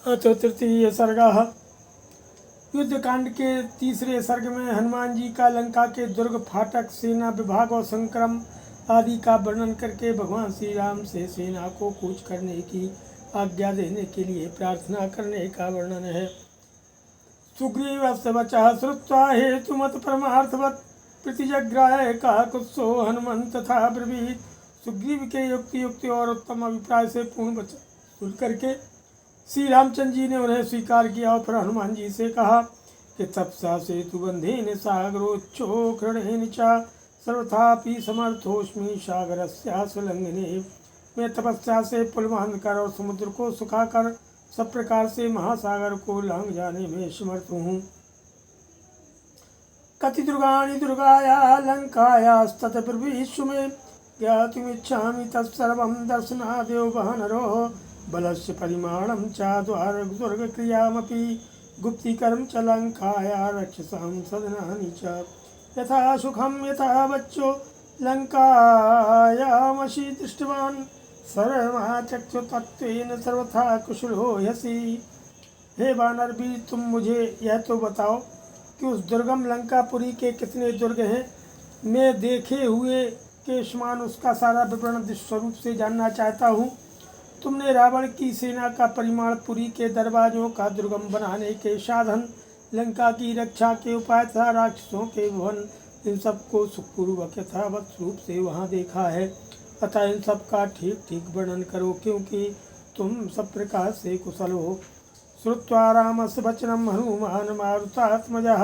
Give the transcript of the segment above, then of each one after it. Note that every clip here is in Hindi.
अथ तृतीय सर्गः। युद्धकांड के तीसरे सर्ग में हनुमान जी का लंका के दुर्ग, फाटक, सेना विभाग और संक्रम आदि का वर्णन करके भगवान श्री राम से सेना को कूच करने की आज्ञा देने के लिए प्रार्थना करने का वर्णन है। सुग्रीवस्य वचः श्रुत्वा हेतुमत परमार्थवत् प्रतिजग्राह काकुत्सो हनुमंत तथा ब्रवीत। सुग्रीव के युक्ति और उत्तम अभिप्राय से पूर्ण वचन सुन करके श्री रामचंद्र जी ने उन्हें स्वीकार किया और फिर हनुमान जी से कहा कि तपसा सेतु बंधेन सागरोच्छोखृणेन च सर्वथापि समर्थोस्मि सागरस्यास्वलंघने। मैं तपस्या से पुल बांधकर और समुद्र को सुखाकर सब प्रकार से महासागर को लांघ जाने में समर्थ हूँ। कति दुर्गाणि दुर्गाया लंकायास्तत ब्रवीषु मे ज्ञातुमिच्छामि तत्सर्वं दर्शनादेव वानरो बलस्य परिमाणं च द्वार दुर्ग क्रियामपि गुप्तीकरं च लंकाया रक्षसां सदनानि च यथा सुखं यथा बच्चो लंकायामसि दृष्टवान् सर्वमाचक्षुतत्वेन सर्वथा कुशलो ह्यसि। हे वानर भी, तुम मुझे यह तो बताओ कि उस दुर्गम लंकापुरी के कितने दुर्ग हैं। मैं देखे हुए के समान उसका सारा विवरण स्वरूप से जानना चाहता हूँ। तुमने रावण की सेना का परिमाण, पुरी के दरवाजों का दुर्गम बनाने के साधन, लंका की रक्षा के उपाय तथा राक्षसों के भवन, इन सबको सुखपूर्वक यथावत रूप से वहाँ देखा है। अतः इन सब का ठीक ठीक वर्णन करो, क्योंकि तुम सब प्रकार से कुशल हो। श्रुत्वा रामस्य वचनं हनुमान मारुतात्मजः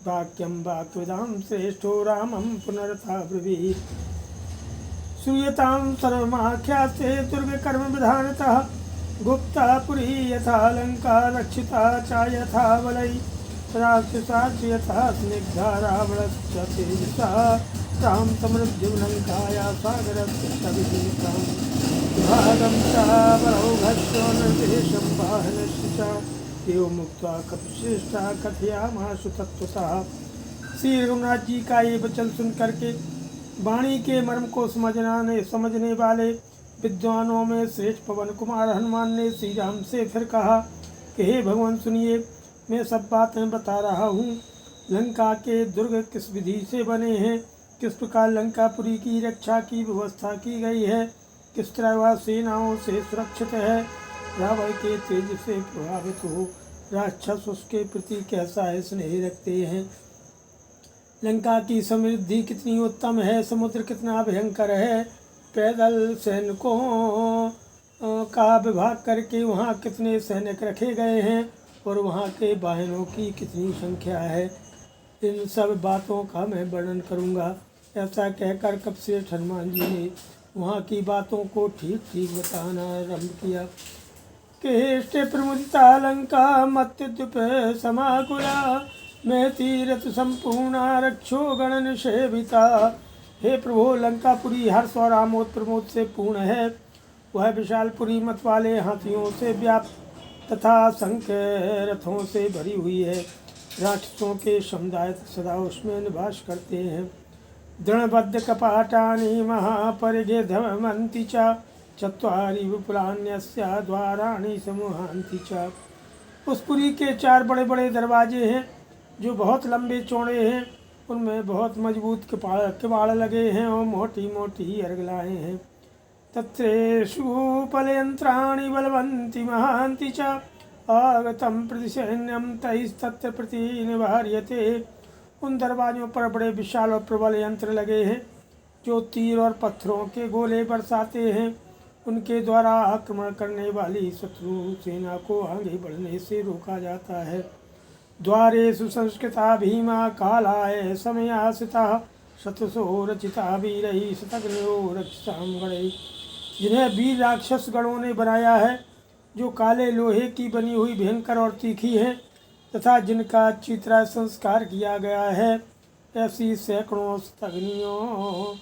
वाक्यं वाक्यविदां श्रेष्ठो रामं पुनरथा ब्रवीत्। श्रूयतां सर्वमाख्यास्ते दुर्गकर्म विधानतः गुप्ता पुरी यथा लंका रक्षिता च यथा वलैः राक्षसा च यथा स्निग्धा रावणस्य तेजसा तां समृद्धिं लंकाया सागरस्य विहितां भागं च वरौघस्य निर्देशं वाहनस्य च एवमुक्त्वा कपिश्रेष्ठा कथयामाशु तत्त्वतः। श्री रघुनाथ जी का ये वचन सुन करके वाणी के मर्म को समझने वाले विद्वानों में श्रेष्ठ पवन कुमार हनुमान ने श्री राम से फिर कहा कि हे भगवान, सुनिए, मैं सब बातें बता रहा हूँ। लंका के दुर्ग किस विधि से बने हैं, किस प्रकार लंकापुरी की रक्षा की व्यवस्था की गई है, किस तरह वह सेनाओं से सुरक्षित है, रावण के तेज से प्रभावित हो राक्षस उसके प्रति कैसा है स्नेह रखते हैं, लंका की समृद्धि कितनी उत्तम है, समुद्र कितना भयंकर है, पैदल सैनिकों का विभाग करके वहाँ कितने सैनिक रखे गए हैं और वहाँ के वाहनों की कितनी संख्या है। इन सब बातों का मैं वर्णन करूँगा। ऐसा कहकर कपिश्रेष्ठ हनुमान जी ने वहाँ की बातों को ठीक ठीक बताना आरम्भ किया। केष्टे प्रमुदिता लंका मत्युप समाकुला मैं तीरथ संपूर्णा रक्षो गणन सेविता। हे प्रभो, लंकापुरी हर्ष और आमोद प्रमोद से पूर्ण है। वह विशालपुरी मत वाले हाथियों से व्याप्त तथा संख्य रथों से भरी हुई है। राक्षसों के समुदाय सदा उसमें निवास करते हैं। दृढ़बद्ध कपाटानि महापरिघेधमन्ति च चत्वारि विपुलान्यस्या द्वाराणि समूहान्ति च। उस पुरी के 4 बड़े बड़े दरवाजे हैं जो बहुत लंबे चौड़े हैं। उनमें बहुत मजबूत किवाड़ लगे हैं और मोटी मोटी अर्गलाएँ हैं। तत्रेषु पलयंत्राणि बलवन्ति महान्ति च आगतं प्रतिसैन्यं तैस्तत्र प्रतिनिवार्यते। उन दरवाज़ों पर बड़े विशाल और प्रबल यंत्र लगे हैं जो तीर और पत्थरों के गोले बरसाते हैं। उनके द्वारा आक्रमण करने वाली शत्रु सेना को आगे बढ़ने से रोका जाता है। द्वारेषु संस्कृता भीमा कालाय समयासिता शतसो रचिता वीरैः शतघ्नो रक्षसां गणैः। जिन्हें वीर राक्षस गणों ने बनाया है, जो काले लोहे की बनी हुई भयंकर और तीखी हैं तथा जिनका अच्छी तरह संस्कार किया गया है, ऐसी सैकड़ों शतघ्नियों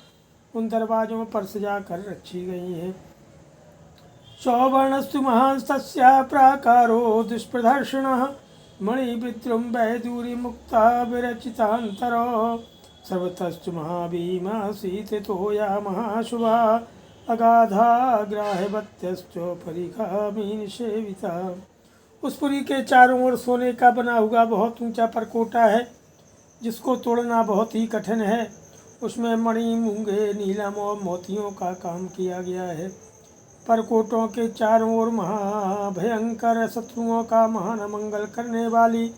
उन दरवाज़ों पर सजा कर रखी गई हैं। सौवर्णस्तु महांस्तस्या प्राकारो दुष्प्रदर्शनः मणिविद्रुम्भे दूरी मुक्ता विरचितान्तरो सर्वतश्च महाभीमासीतो या महाशुभा अगाधा ग्राह्यवत्यश्च परिखामीन सेविता। उस पुरी के चारों ओर सोने का बना हुआ बहुत ऊंचा परकोटा है, जिसको तोड़ना बहुत ही कठिन है। उसमें मणि, मूंगे, नीलम और मोतियों का काम किया गया है। परकोटों के चारों ओर महाभयंकर शत्रुओं का महान मंगल करने वाली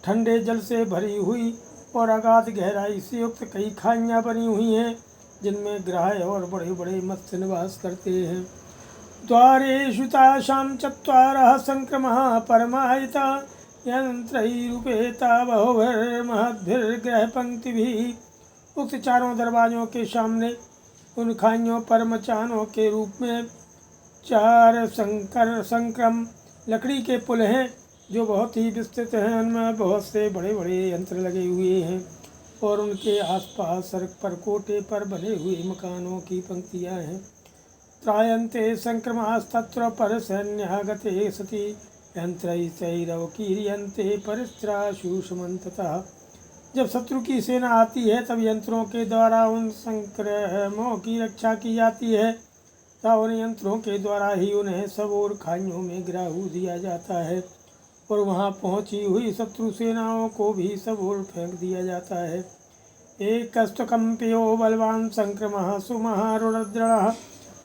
ठंडे जल से भरी हुई और अगाध गहराई से युक्त कई खाइयाँ बनी हुई हैं, जिनमें ग्राह और बड़े बड़े मत्स्य निवास करते हैं। द्वारेषु तासां चत्वारः संक्रमः परमायिता यंत्रैरुपेता बहुभिर्महद्भिर्ग्रहपंक्तिभिः। उक्त चारों दरवाजों के सामने उन खाइयों पर मचानों के रूप में 4 संक्रम लकड़ी के पुल हैं, जो बहुत ही विस्तृत हैं। उनमें बहुत से बड़े बड़े यंत्र लगे हुए हैं और उनके आसपास सड़क पर कोटे पर बने हुए मकानों की पंक्तियां हैं। त्रायन्ते संक्रमास्तत्र पर सैन्यागते सति यंत्रैरवकीर्यन्ते परिस्त्राशु समन्ततः। जब शत्रु की सेना आती है तब यंत्रों के द्वारा उन संक्रमों की रक्षा की जाती है तथा उन यंत्रों के द्वारा ही उन्हें सब और खाइयों में गिराहू दिया जाता है और वहां पहुंची हुई शत्रु सेनाओं को भी सब और फेंक दिया जाता है। एकस्तकम्प्यो बलवान संक्रमः सुमहारुद्रणः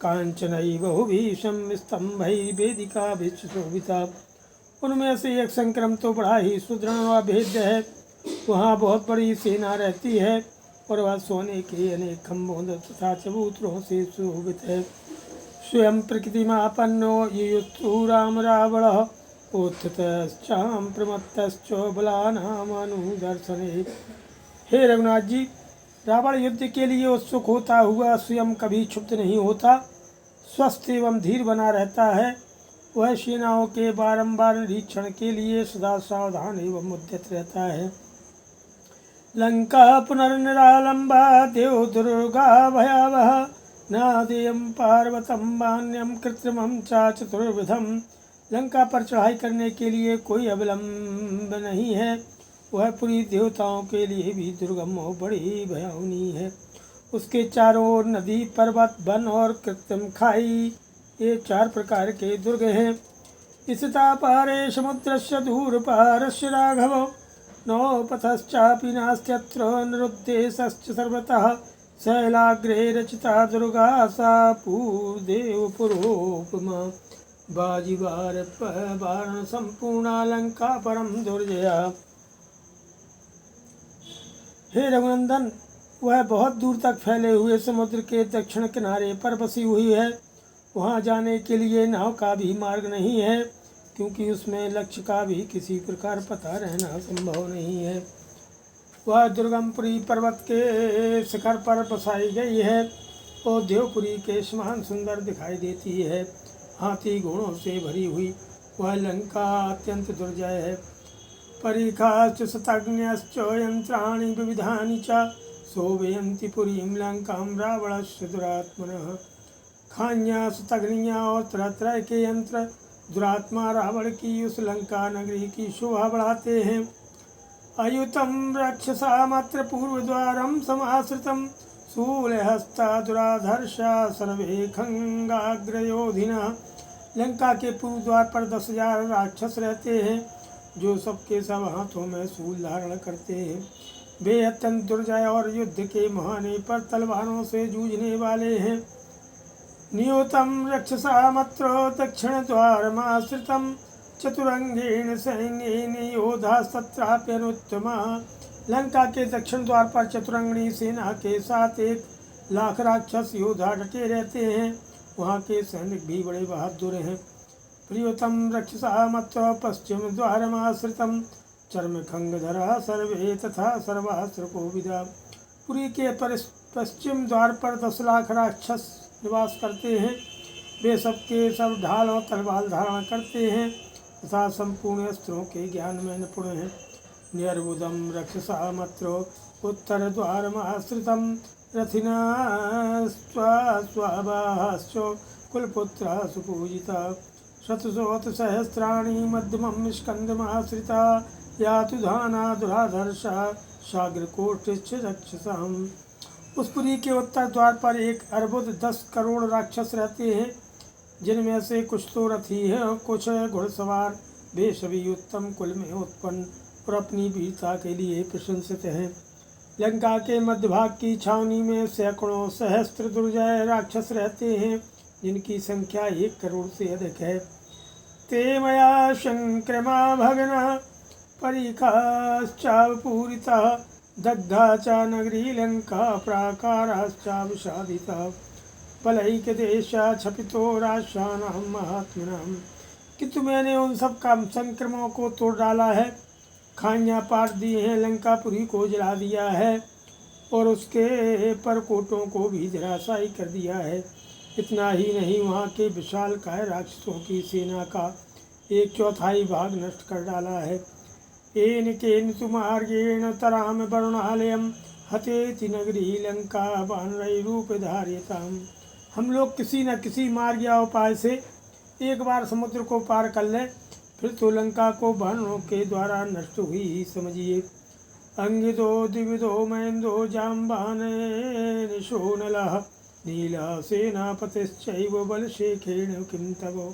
कांचनई बहुभीषम स्तंभैर्वेदिकाभिशोभिता। उनमें से एक संक्रम तो बड़ा ही सुदृढ़ व भेद्य है। वहाँ बहुत बड़ी सेना रहती है और वह सोने के अनेक खम्भों तथा चबूतरों से सुशोभित है। स्वयं प्रकृतिमापन्नो युयुत्सु राम रावणः उत्थितश्चां प्रमत्तश्च बलानामनुदर्शने। हे रघुनाथ जी, रावण युद्ध के लिए उत्सुक होता हुआ स्वयं कभी क्षुब्ध नहीं होता, स्वस्थ एवं धीर बना रहता है। वह सेनाओं के बारंबार निरीक्षण के लिए सदा सावधान एवं उद्यत रहता है। लंका पुनर्निरालंबा देव दुर्गा भयावह नादेयं पार्वतं बाण्यं कृत्रिमं च चतुर्विधम। लंका पर चढ़ाई करने के लिए कोई अविलंब नहीं है। वह पूरी देवताओं के लिए भी दुर्गम और बड़ी भयावनी है। उसके चारों ओर नदी, पर्वत, वन और कृत्रिम खाई, ये 4 प्रकार के दुर्ग हैं। स्थिता पारे समुद्रस्य दूर पारस्य राघव नौपथश्चापि नास्त्यत्र निरुद्देशश्च सर्वतः। शैलाग्रे रचिता दुर्गा सा पूर्देवपुरोपमा बाजीवार वारण संपूर्णा लंका परम दुर्जया। हे रघुनंदन, वह बहुत दूर तक फैले हुए समुद्र के दक्षिण किनारे पर बसी हुई है। वहाँ जाने के लिए नाव का भी मार्ग नहीं है, क्योंकि उसमें लक्ष्य का भी किसी प्रकार पता रहना संभव नहीं है। वह दुर्गमपुरी पर्वत के शिखर पर बसाई गई है और देवपुरी के समान सुंदर दिखाई देती है। हाथी घोड़ों से भरी हुई वह लंका अत्यंत दुर्जय है। परीखाश्च शतघ्न्यश्च यंत्राणि विविधानि च शोभयन्ति पुरीं लंकां रावणस्य दुरात्मनः। खाइयाँ, शतघ्नियाँ और तरह तरह के यंत्र दुरात्मा रावण की उस लंका नगरी की शोभा बढ़ाते हैं। अयुतं रक्षसामत्र पूर्वद्वारं समाश्रितं शूलहस्ता दुराधर्षा सर्वे खंगाग्रयोधिनः। लंका के पूर्व द्वार पर 10,000 राक्षस रहते हैं, जो सबके सब हाथों में शूल धारण करते हैं। वे अत्यंत दुर्जय और युद्ध के मुहाने पर तलवारों से जूझने वाले हैं। नियुतं रक्षसामत्र दक्षिण द्वारमाश्रितं चतुरंगेण सैन्येन योधास्तत्राप्यनुत्तमा। लंका के दक्षिण द्वार पर चतुरंगणी सेना के साथ 1,00,000 राक्षस योद्धा डटे रहते हैं। वहाँ के सैनिक भी बड़े बहादुर हैं। प्रियतम रक्षसामत्र पश्चिम द्वारमाश्रितं चर्मखंगधरा सर्वे तथा सर्वास्त्र कोविदा। पुरी के पश्चिम द्वार पर 10,00,000 राक्षस निवास करते हैं। वे सबके सब ढाल और तलवार धारण करते हैं तथा संपूर्ण अस्त्रों के ज्ञान में निपुण हैं। निर्बुधम रक्षसामत्र उत्तर द्वारमाश्रितं रथिना स्वाभाश्च कुलपुत्रा सुपूजिता। शतशोथ सहस्राणि मध्यमं स्कंदमाश्रिता यातु धाना दुराधर्षा साग्रकोटिश्च रक्षसाम्। उस पुरी के उत्तर द्वार पर 1 अर्बुद 10 करोड़ राक्षस रहते हैं, जिनमें से कुछ तो रथी हैं और कुछ घुड़सवार वे सभी उत्तम कुल में उत्पन्न और अपनी वीरता के लिए प्रशंसित हैं। लंका के मध्य भाग की छावनी में सैकड़ों सहस्त्र दुर्जय राक्षस रहते हैं, जिनकी संख्या 1 करोड़ से अधिक है। ते मया शंक्रमा भगना परिखाश्चावपूरितः दग्धा च नगरी लंका प्राकाराश्चावसादितः बलैकदेशा छपितो राशानां महात्मनां। किंतु मैंने उन सब काम संक्रमणों को तोड़ डाला है, खाइयाँ पाट दी हैं, लंकापुरी को जला दिया है और उसके परकोटों को भी धराशायी कर दिया है। इतना ही नहीं, वहाँ के विशालकाय राक्षसों की सेना का 1/4 भाग नष्ट कर डाला है। एन केन तुमार्गेण तराम वरुणालयम हतेति नगरी लंका वानरई रूप धार्यताम। हम लोग किसी न किसी मार्ग या उपाय से एक बार समुद्र को पार कर लें, फिर तो लंका को वानरों के द्वारा नष्ट हुई ही समझिए। अंगितो दिविदो महेंद्रो जाम्बाने निशोनलः नीला सेनापतिश्चैव बलशेखेण किं तवो।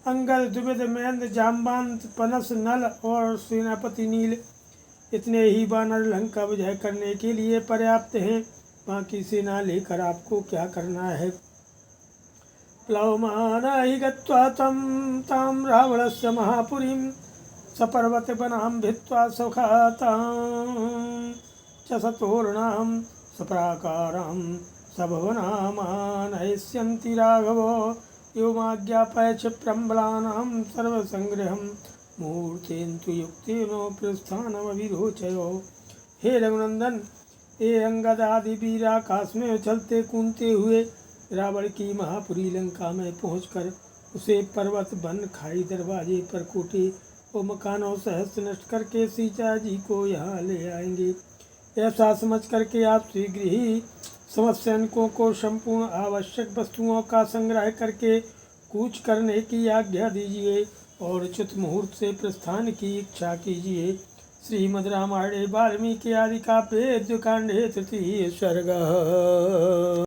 अंगद, द्विविद, महेंद्र, जाम्बांत, पनस, नल और सेनापति नील, इतने ही वानर लंका विजय करने के लिए पर्याप्त हैं। बाकी सेना लेकर आपको क्या करना है। प्लवमानाहि गत्वा तां रावणस्य महापुरीं सपर्वत वनां भित्त्वा सखातां च सतोरणां सप्राकारां सभवनामानयस्यन्ति राघवो योमाज्ञापय क्षिप्रं बलानां सर्वसंग्रहं मूर्तेन्तु युक्तेनो प्रस्थानमविरोचयो। हे रघुनंदन, ये अंगद आदि वीर आकाश में उछलते कूदते हुए रावण की महापुरी लंका में पहुंचकर उसे पर्वत, वन, खाई, दरवाजे, परकोटे और मकानों सहस्त्र नष्ट करके सीता जी को यहाँ ले आएंगे। ऐसा समझ करके आप शीघ्र ही समस्त सैनिकों को संपूर्ण आवश्यक वस्तुओं का संग्रह करके कूच करने की आज्ञा दीजिए और उचित मुहूर्त से प्रस्थान की इच्छा कीजिए। श्रीमद् रामायणे वाल्मीकि आदि काव्ये द्विकांडे 3 सर्गः।